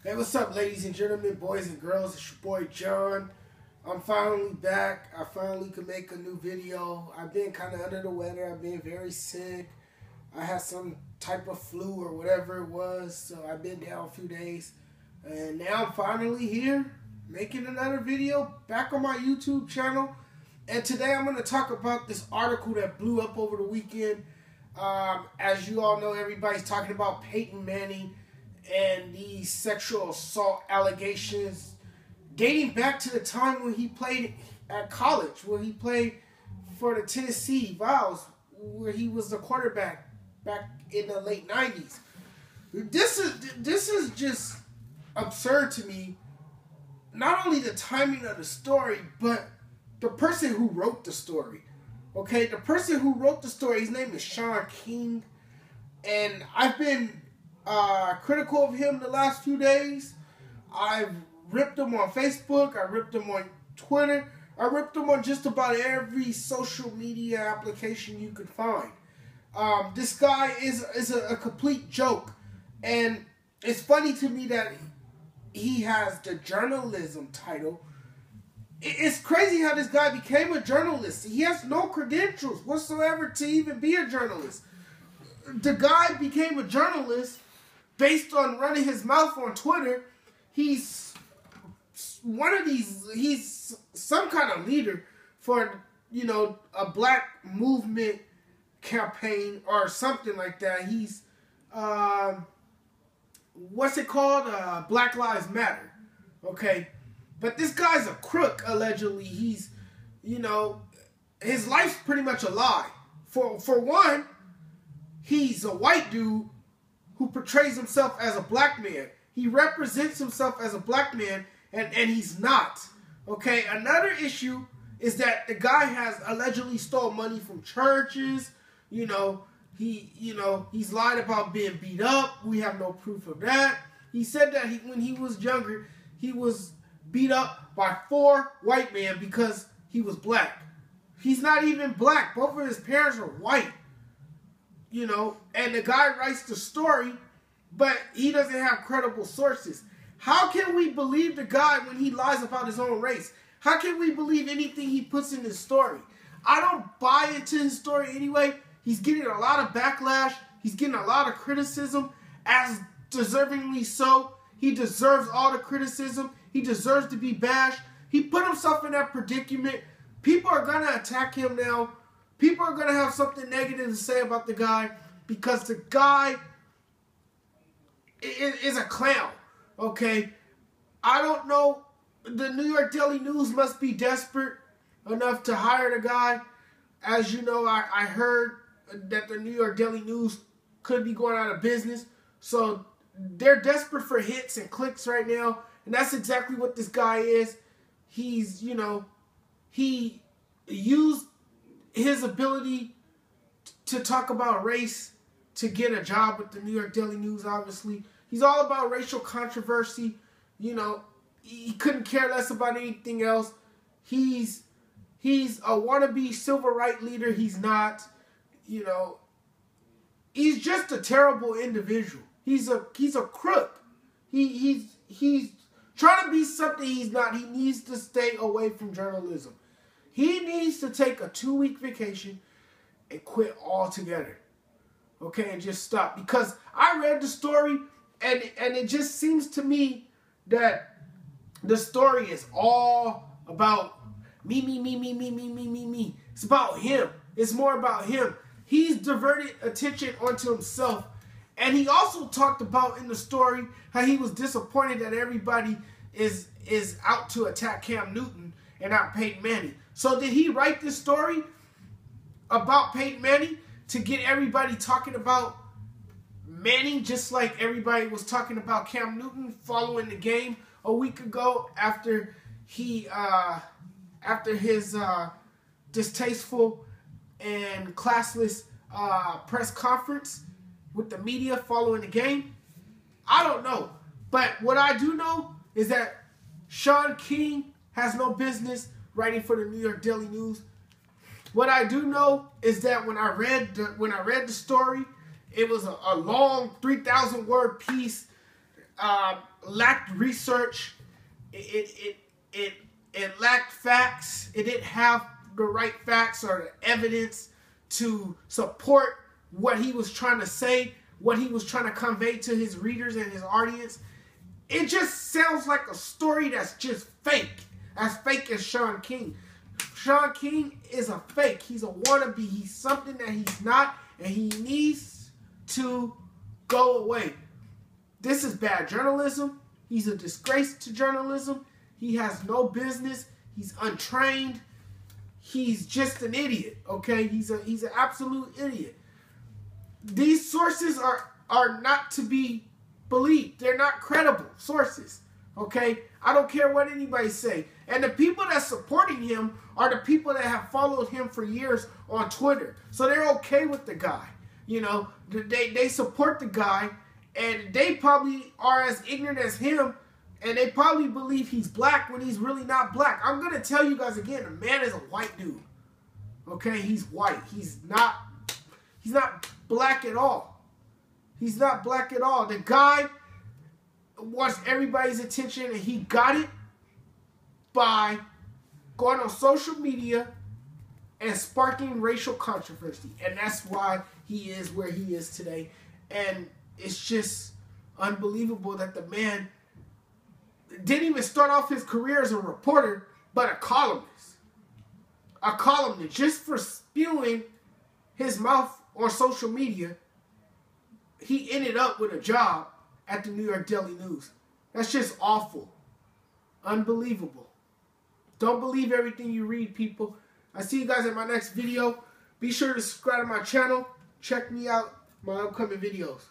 Hey, what's up, ladies and gentlemen, boys and girls? It's your boy John. I'm finally back. I finally could make a new video. I've been kind of under the weather. I've been very sick. I had some type of flu or whatever it was, so I've been down a few days. And now I'm finally here, making another video back on my YouTube channel. And today I'm going to talk about this article that blew up over the weekend. As you all know, everybody's talking about Peyton Manning and these sexual assault allegations dating back to the time when he played at college, where he played for the Tennessee Vols, where he was the quarterback back in the late 90s. This is just absurd to me. Not only the timing of the story, but the person who wrote the story. Okay, the person who wrote the story, his name is Shaun King, and I've been critical of him the last few days. I've ripped him on Facebook. I ripped him on Twitter. I ripped him on just about every social media application you could find. This guy is a complete joke, and it's funny to me that he has the journalism title. It's crazy how this guy became a journalist. He has no credentials whatsoever to even be a journalist. The guy became a journalist based on running his mouth on Twitter. He's one of these, he's some kind of leader for, you know, a black movement campaign or something like that. He's, what's it called? Black Lives Matter. Okay. But this guy's a crook, allegedly. He's, you know, his life's pretty much a lie. For one, he's a white dude who portrays himself as a black man. He represents himself as a black man, and he's not. Okay, another issue is that the guy has allegedly stole money from churches. You know, he's lied about being beat up. We have no proof of that. He said that when he was younger, he was beat up by 4 white men because he was black. He's not even black. Both of his parents are white. You know, and the guy writes the story, but he doesn't have credible sources. How can we believe the guy when he lies about his own race? How can we believe anything he puts in his story? I don't buy into his story anyway. He's getting a lot of backlash. He's getting a lot of criticism, as deservingly so. He deserves all the criticism. He deserves to be bashed. He put himself in that predicament. People are going to attack him now. People are going to have something negative to say about the guy because the guy is a clown, okay? I don't know. The New York Daily News must be desperate enough to hire the guy. As you know, I heard that the New York Daily News could be going out of business. So they're desperate for hits and clicks right now. And that's exactly what this guy is. He's, you know, he used his ability to talk about race to get a job with the New York Daily News, obviously. He's all about racial controversy. You know, he couldn't care less about anything else. He's a wannabe civil rights leader. He's not, you know, he's just a terrible individual. He's a crook. He's trying to be something he's not. He needs to stay away from journalism. He needs to take a 2-week vacation and quit altogether. Okay, and just stop. Because I read the story, and it just seems to me that the story is all about me. It's about him. It's more about him. He's diverted attention onto himself. And he also talked about in the story how he was disappointed that everybody is out to attack Cam Newton and not Peyton Manning. So did he write this story about Peyton Manning to get everybody talking about Manning, just like everybody was talking about Cam Newton following the game a week ago after his distasteful and classless press conference with the media following the game? I don't know. But what I do know is that Shaun King has no business writing for the New York Daily News. What I do know is that when I read the story, it was a long 3,000-word piece lacked research. It lacked facts. It didn't have the right facts or the evidence to support what he was trying to say, what he was trying to convey to his readers and his audience. It just sounds like a story that's just fake. As fake as Shaun King. Shaun King is a fake. He's a wannabe. He's something that he's not, and he needs to go away. This is bad journalism. He's a disgrace to journalism. He has no business. He's untrained. He's just an idiot, okay? He's an absolute idiot. These sources are not to be believed. They're not credible sources, okay? I don't care what anybody say. And the people that's supporting him are the people that have followed him for years on Twitter. So they're okay with the guy. You know, they support the guy, and they probably are as ignorant as him, and they probably believe he's black when he's really not black. I'm going to tell you guys again, the man is a white dude. Okay, he's white. He's not black at all. He's not black at all. The guy wants everybody's attention, and he got it by going on social media and sparking racial controversy. And that's why he is where he is today. And it's just unbelievable that the man didn't even start off his career as a reporter, but a columnist. A columnist, just for spewing his mouth on social media, he ended up with a job at the New York Daily News. That's just awful. Unbelievable. Don't believe everything you read, people. I see you guys in my next video. Be sure to subscribe to my channel. Check me out, my upcoming videos.